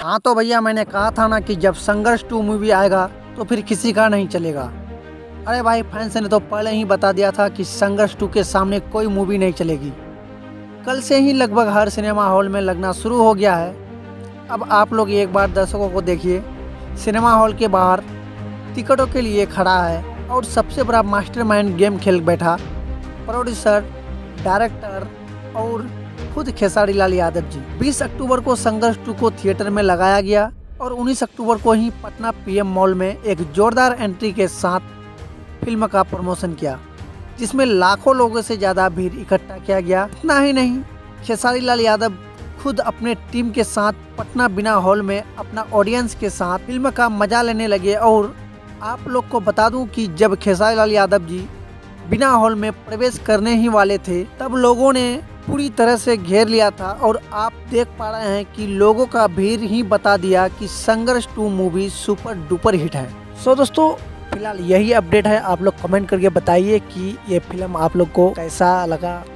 हाँ तो भैया, मैंने कहा था ना कि जब संघर्ष 2 मूवी आएगा तो फिर किसी का नहीं चलेगा। अरे भाई, फैंस ने तो पहले ही बता दिया था कि संघर्ष 2 के सामने कोई मूवी नहीं चलेगी। कल से ही लगभग हर सिनेमा हॉल में लगना शुरू हो गया है। अब आप लोग एक बार दर्शकों को देखिए, सिनेमा हॉल के बाहर टिकटों के लिए खड़ा है और सबसे बड़ा मास्टरमाइंड गेम खेल बैठा प्रोड्यूसर, डायरेक्टर और खुद खेसारी लाल यादव जी। 20 अक्टूबर को संघर्ष 2 को थिएटर में लगाया गया और 19 अक्टूबर को ही पटना पीएम मॉल में एक जोरदार एंट्री के साथ फिल्म का प्रमोशन किया, जिसमें लाखों लोगों से ज़्यादा भीड़ इकट्ठा किया गया। इतना ही नहीं, खेसारी लाल यादव खुद अपने टीम के साथ पटना बिना हॉल में अपना ऑडियंस के साथ फिल्म का मजा लेने लगे। और आप लोग को बता दूं कि जब खेसारी लाल यादव जी बिना हॉल में प्रवेश करने ही वाले थे, तब लोगों ने पूरी तरह से घेर लिया था और आप देख पा रहे हैं कि लोगों का भीड़ ही बता दिया कि संघर्ष 2 मूवी सुपर डुपर हिट है। सो दोस्तों, फिलहाल यही अपडेट है। आप लोग कमेंट करके बताइए कि ये फिल्म आप लोग को कैसा लगा।